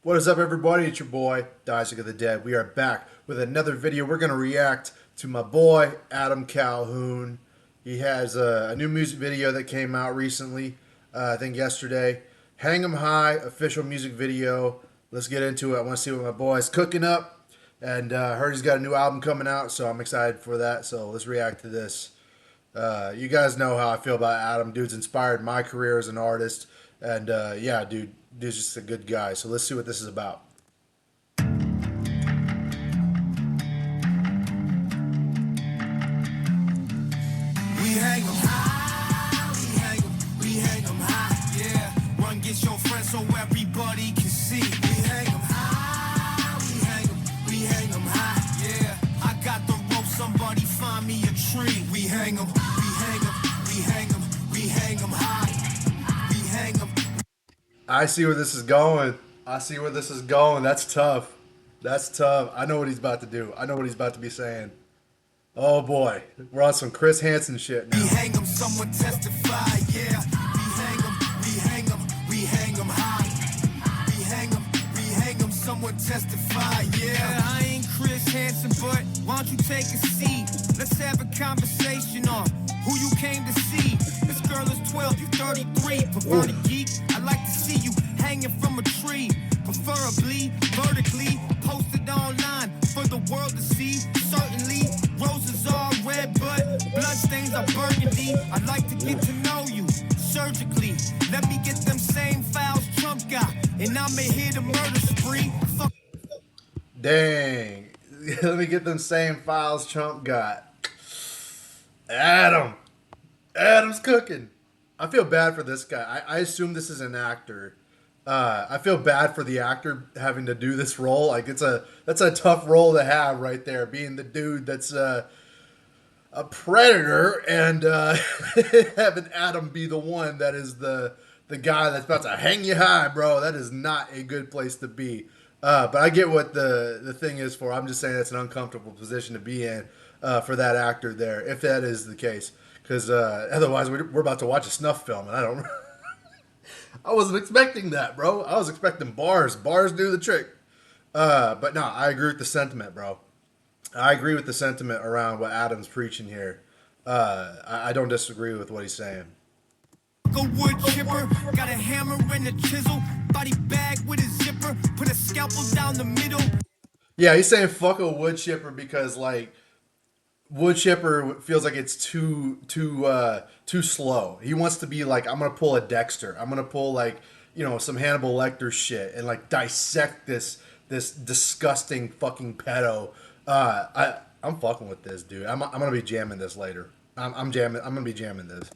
What is up, everybody? It's your boy, Isaac of the Dead. We are back with another video. We're going to react to my boy, Adam Calhoun. He has a new music video that came out recently, I think yesterday. Hang 'em High, official music video. Let's get into it. I want to see what my boy's cooking up. And I heard he's got a new album coming out, so I'm excited for that. So let's react to this. You guys know how I feel about Adam. Dude's inspired my career as an artist. And yeah, dude's just a good guy. So let's see what this is about. We hang 'em high, we hang 'em high, yeah. Run, get your friends so everybody can see. We hang 'em high, we hang 'em high, yeah. I got the rope, somebody find me a tree. We hang 'em, we hang 'em, we hang 'em, we hang 'em high, we hang 'em. I see where this is going. I see where this is going. That's tough. That's tough. I know what he's about to do. I know what he's about to be saying. Oh boy, we're on some Chris Hansen shit now. We hang 'em, someone testify, yeah. We hang 'em, we hang 'em, we hang 'em high. We hang 'em, someone testify, yeah. I ain't Chris Hansen, but why don't you take a seat? Let's have a conversation on who you came to see. This girl is 12, you 33, prefer to geek. I like to see you hanging from a tree, preferably vertically, posted online for the world to see. Certainly, roses are red, but bloodstains are burgundy. I'd like to get to know you surgically. Let me get them same files Trump got, and I'ma hit a murder spree. Fuck. Dang. Let me get them same files Trump got. Adam's cooking. I feel bad for this guy. I assume this is an actor. I feel bad for the actor having to do this role. Like that's a tough role to have right there, being the dude that's a predator and having Adam be the one that is the guy that's about to hang you high, bro. That is not a good place to be. But I get what the thing is for. I'm just saying that's an uncomfortable position to be in for that actor there, if that is the case. Because otherwise we're about to watch a snuff film, and I don't. I wasn't expecting that, bro. I was expecting bars. Bars do the trick. But no, I agree with the sentiment, bro. I agree with the sentiment around what Adam's preaching here. I don't disagree with what he's saying. A wood chipper, got a hammer and a chisel, body bag with a zipper, put a scalpel down the middle. Yeah, he's saying fuck a wood chipper because like wood chipper feels like it's too slow. He wants to be like, I'm gonna pull a Dexter. I'm gonna pull like, some Hannibal Lecter shit and like dissect this disgusting fucking pedo. I'm fucking with this, dude. I'm gonna be jamming this later. I'm jamming. I'm gonna be jamming this.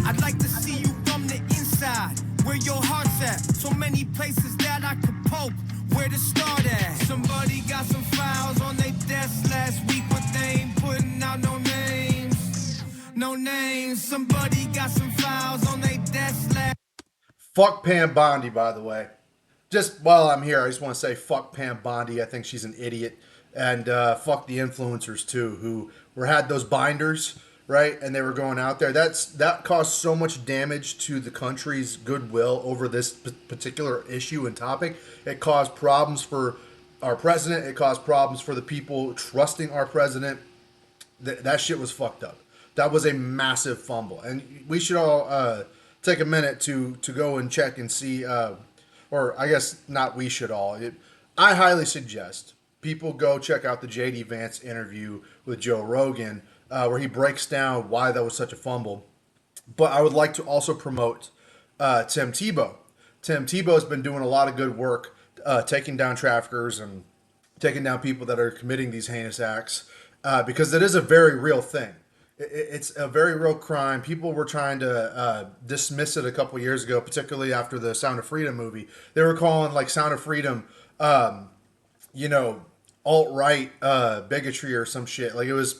I'd like to see you from the inside, where your heart's at. So many places that I could poke, where to start at. Somebody got some files on their desk last week, but they ain't putting out no names. No names. Somebody got some files on their desk last. Fuck Pam Bondi, by the way. Just while I'm here, I just want to say fuck Pam Bondi. I think she's an idiot. And fuck the influencers too, who had those binders, right? And they were going out there. That caused so much damage to the country's goodwill over this particular issue and topic. It caused problems for our president. It caused problems for the people trusting our president. That shit was fucked up. That was a massive fumble, and we should all take a minute to go and check and see. Or I guess not. We should all. I highly suggest people go check out the JD Vance interview with Joe Rogan, where he breaks down why that was such a fumble. But I would like to also promote Tim Tebow. Tim Tebow has been doing a lot of good work taking down traffickers and taking down people that are committing these heinous acts because it is a very real thing. It's a very real crime. People were trying to dismiss it a couple years ago, particularly after the Sound of Freedom movie. They were calling like Sound of Freedom, alt-right bigotry or some shit. Like it was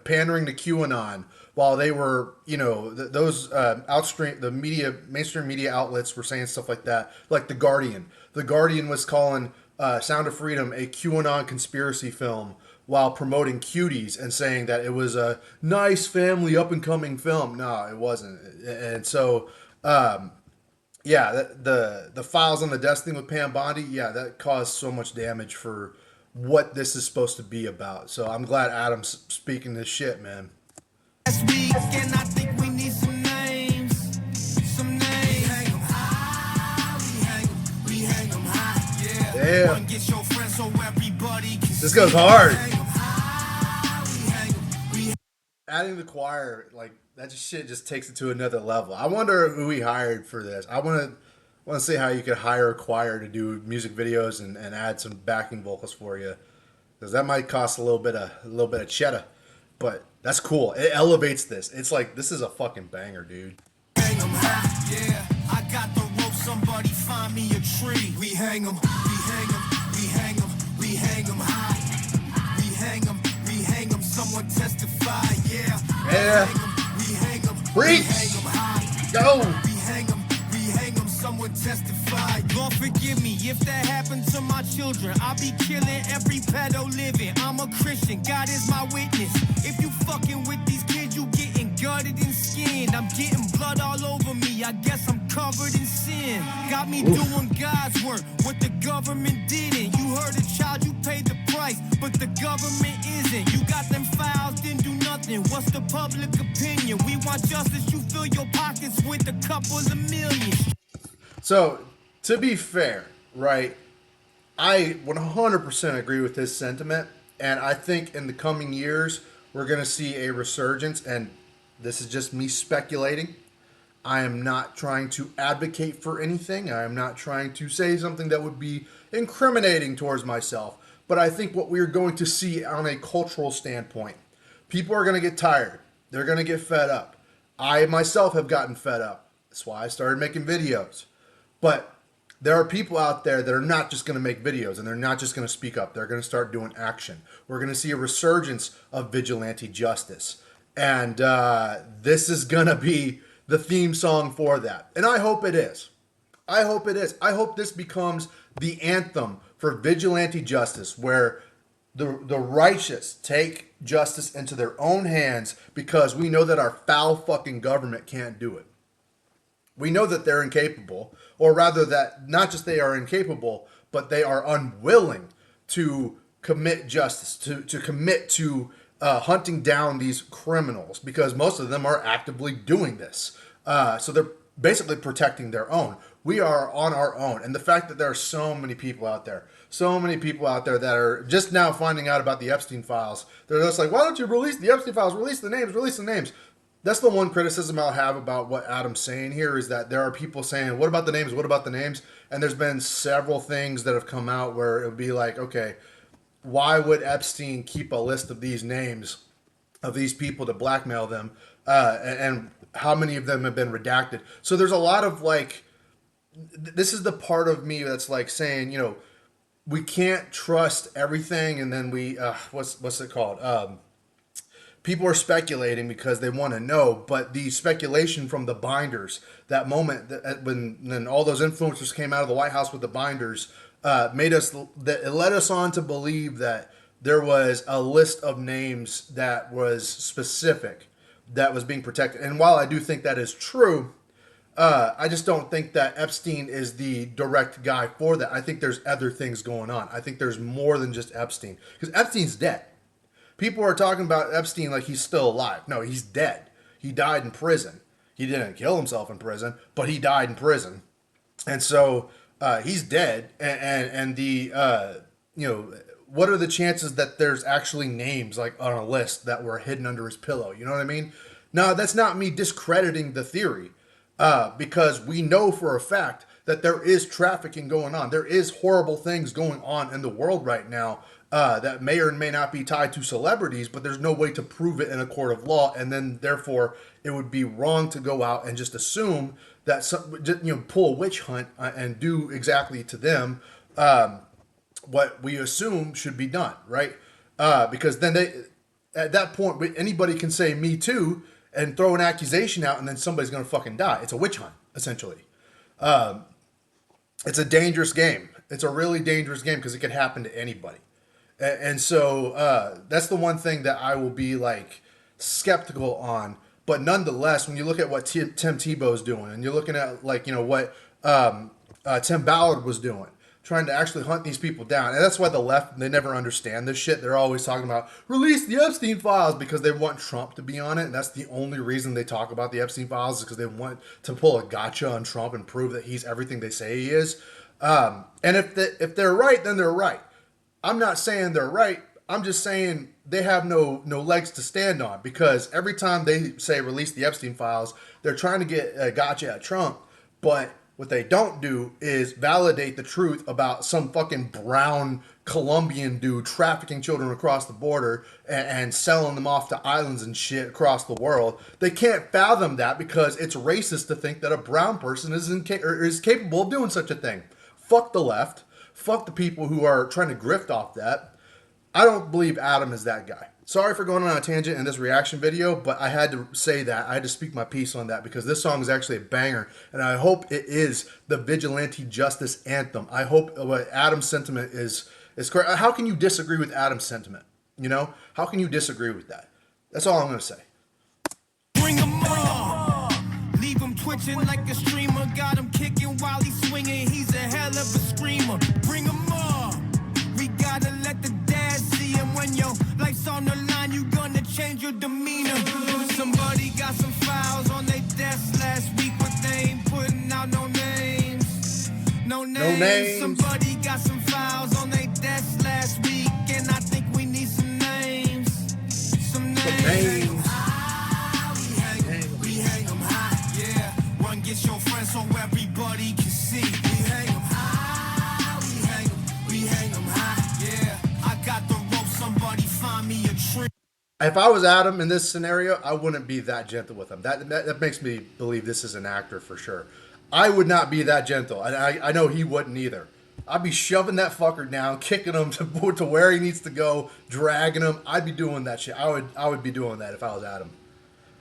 pandering to QAnon while they were, those mainstream media outlets were saying stuff like that. Like The Guardian. The Guardian was calling Sound of Freedom a QAnon conspiracy film while promoting Cuties and saying that it was a nice family up and coming film. No, it wasn't. And so Yeah, the files on the desk thing with Pam Bondi, yeah, that caused so much damage for what this is supposed to be about. So I'm glad Adam's speaking this shit, man. Last week, and I think we need some names. Some names. We hang 'em high. We hang 'em high. Yeah. Yeah, One, get your friends so everybody can this see. goes hard. We hang 'em high. We Adding the choir, like that shit just takes it to another level. I wonder who he hired for this. I want to see how you could hire a choir to do music videos and add some backing vocals for you, because that might cost a little bit of cheddar, but that's cool. It elevates this. It's like this is a fucking banger, dude. hang 'em high. Yeah. I got the rope. Somebody find me a tree. We hang 'em. We hang 'em. We hang 'em. We hang 'em high. We hang 'em. We hang 'em. Someone testify. Yeah. Yeah, We hang 'em. preach, We hang 'em high. go. We hang 'em. We hang 'em. Someone testify. Lord forgive me if that happened to my children. I'll be killing every pedo living. I'm a Christian. God is my witness. If you fucking with these kids, you getting gutted and skinned. I'm getting blood all over me. I guess I'm covered in sin. Got me doing God's work, what the government didn't. You heard a child, you paid the price, but the government isn't. You got them files, didn't do nothing. What's the public opinion? We want justice, you fill your pockets with a couple of millions. So, to be fair, right, I 100% agree with his sentiment, and I think in the coming years we're going to see a resurgence, and this is just me speculating. I am not trying to advocate for anything. I am not trying to say something that would be incriminating towards myself, but I think what we're going to see on a cultural standpoint, people are going to get tired. They're going to get fed up. I myself have gotten fed up. That's why I started making videos. But there are people out there that are not just going to make videos and they're not just going to speak up. They're going to start doing action. We're going to see a resurgence of vigilante justice. And this is going to be the theme song for that. And I hope it is. I hope it is. I hope this becomes the anthem for vigilante justice, where the righteous take justice into their own hands, because we know that our foul fucking government can't do it. We know that they're incapable, or rather that not just they are incapable, but they are unwilling to commit justice, to commit to hunting down these criminals, because most of them are actively doing this. So they're basically protecting their own. We are on our own. And the fact that there are so many people out there that are just now finding out about the Epstein files, they're just like, why don't you release the Epstein files, release the names. That's the one criticism I'll have about what Adam's saying here, is that there are people saying, what about the names? What about the names? And there's been several things that have come out where it would be like, okay, why would Epstein keep a list of these names of these people to blackmail them? And how many of them have been redacted? So there's a lot of like, this is the part of me that's like saying, we can't trust everything. And then what's it called? People are speculating because they want to know, but the speculation from the binders, that moment when all those influencers came out of the White House with the binders, it led us on to believe that there was a list of names that was specific, that was being protected. And while I do think that is true, I just don't think that Epstein is the direct guy for that. I think there's other things going on. I think there's more than just Epstein, because Epstein's dead. People are talking about Epstein like he's still alive. No, he's dead. He died in prison. He didn't kill himself in prison, but he died in prison. And so he's dead. And what are the chances that there's actually names like on a list that were hidden under his pillow? You know what I mean? Now, that's not me discrediting the theory, because we know for a fact that there is trafficking going on. There is horrible things going on in the world right now, that may or may not be tied to celebrities, but there's no way to prove it in a court of law. And then therefore it would be wrong to go out and just assume that pull a witch hunt and do exactly to them what we assume should be done, right? Because then at that point, anybody can say me too and throw an accusation out, and then somebody's going to fucking die. It's a witch hunt, essentially. It's a dangerous game. It's a really dangerous game because it could happen to anybody. And so that's the one thing that I will be like skeptical on. But nonetheless, when you look at what Tim Tebow's doing, and you're looking at like what Tim Ballard was doing, trying to actually hunt these people down. And that's why the left, they never understand this shit. They're always talking about release the Epstein files because they want Trump to be on it. And that's the only reason they talk about the Epstein files, is because they want to pull a gotcha on Trump and prove that he's everything they say he is. And if they're right, then they're right. I'm not saying they're right. I'm just saying they have no legs to stand on, because every time they say release the Epstein files, they're trying to get a gotcha at Trump. But what they don't do is validate the truth about some fucking brown Colombian dude trafficking children across the border and selling them off to islands and shit across the world. They can't fathom that because it's racist to think that a brown person is capable of doing such a thing. Fuck the left. Fuck the people who are trying to grift off that. I don't believe Adam is that guy. Sorry for going on a tangent in this reaction video, but I had to say that. I had to speak my piece on that because this song is actually a banger, and I hope it is the vigilante justice anthem. I hope what Adam's sentiment is correct. How can you disagree with Adam's sentiment? You know? How can you disagree with that? That's all I'm going to say. Bring him on. Leave him twitching like a streamer. Got him kicking while he's swinging. He's a hell of a screamer. Bring him on. We gotta let the dad see him. When your life's on the line, you gonna change your demeanor. Somebody got some files on their desk last week, but they ain't putting out no names. No names. Somebody got some files on their desk last week, and I think we need some names. Some names. Get your friends so everybody can see. We hang 'em high, we hang 'em high. Yeah, I got the rope, somebody find me a tree. If I was Adam in this scenario, I wouldn't be that gentle with him. That makes me believe this is an actor for sure. I would not be that gentle, and I know he wouldn't either. I'd be shoving that fucker down, kicking him to where he needs to go, dragging him. I'd be doing that shit. I would be doing that if I was Adam.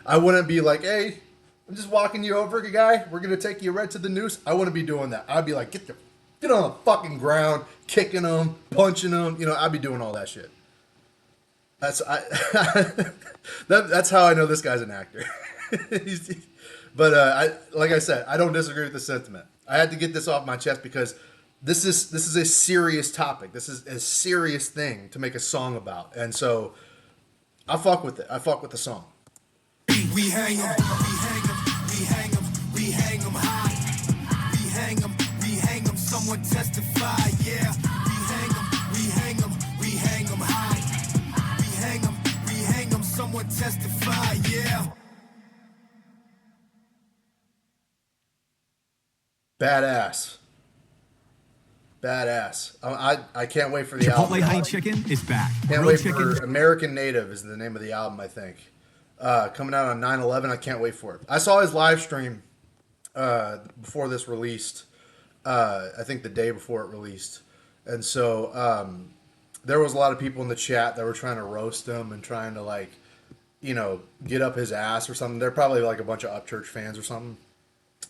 I wouldn't be like, hey, I'm just walking you over, guy. We're gonna take you right to the noose. I wouldn't be doing that. I'd be like, get on the fucking ground, kicking them, punching them. You know, I'd be doing all that shit. That's how I know this guy's an actor. But like I said, I don't disagree with the sentiment. I had to get this off my chest because this is a serious topic. This is a serious thing to make a song about, and so I fuck with it. I fuck with the song. We hang 'em, we hang 'em, we hang 'em, we hang 'em high. We hang 'em, someone testify, yeah. We hang 'em, we hang 'em, we hang 'em high. We hang 'em, someone testify, yeah. Badass. I can't wait for the album. Chipotle honey chicken is back. Can't wait for American Native is the name of the album, I think. Coming out on 9/11. I can't wait for it. I saw his live stream before this released. I think the day before it released. And so there was a lot of people in the chat that were trying to roast him and trying to, like, you know, get up his ass or something. They're probably like a bunch of Upchurch fans or something.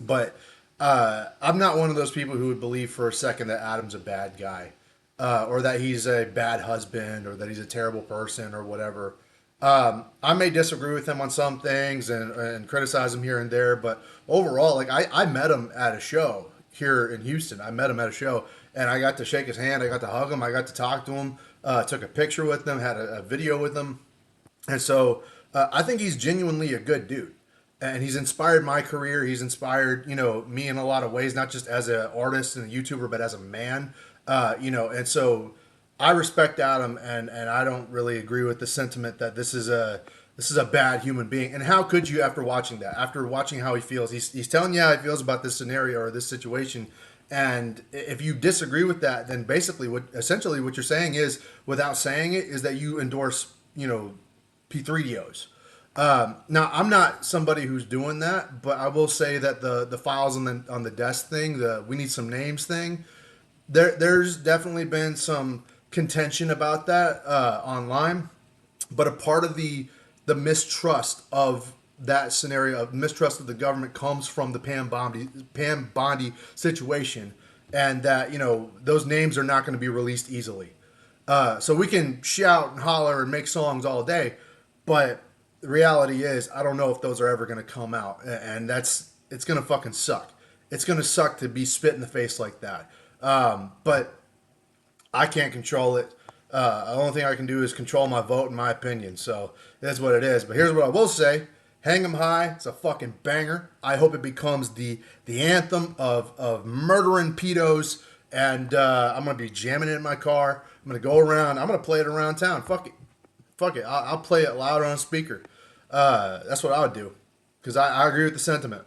But I'm not one of those people who would believe for a second that Adam's a bad guy, or that he's a bad husband, or that he's a terrible person or whatever. I may disagree with him on some things and criticize him here and there, but overall, like, I met him at a show here in Houston. I met him at a show, and I got to shake his hand. I got to hug him. I got to talk to him. Took a picture with him. Had a video with him, and so I think he's genuinely a good dude, and he's inspired my career. He's inspired, you know, me in a lot of ways, not just as an artist and a YouTuber, but as a man, you know, and so I respect Adam, and I don't really agree with the sentiment that this is a bad human being. And how could you, after watching that, after watching how he feels? He's telling you how he feels about this scenario or this situation, and if you disagree with that, then basically what you're saying is, without saying it, is that you endorse, you know, P3DOs. Now, I'm not somebody who's doing that, but I will say that the files on the desk thing, the we need some names thing, there's definitely been some contention about that online, but a part of the mistrust of that scenario, of mistrust of the government, comes from the Pam Bondi situation, and that, you know, those names are not going to be released easily. So we can shout and holler and make songs all day, but the reality is, I don't know if those are ever going to come out, and it's going to fucking suck. it's going to suck to be spit in the face like that. But I can't control it. The only thing I can do is control my vote and my opinion. So that's what it is. But here's what I will say: "Hang 'em High." It's a fucking banger. I hope it becomes the anthem of murdering pedos. And I'm gonna be jamming it in my car. I'm gonna go around. I'm gonna play it around town. Fuck it, fuck it. I'll play it loud on a speaker. That's what I would do, because I agree with the sentiment.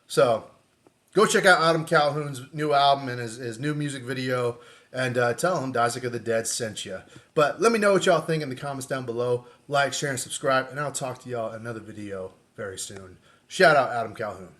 So go check out Adam Calhoun's new album and his new music video, and tell him Isaac of the Dead sent you. But let me know what y'all think in the comments down below. Like, share, and subscribe, and I'll talk to y'all in another video very soon. Shout out Adam Calhoun.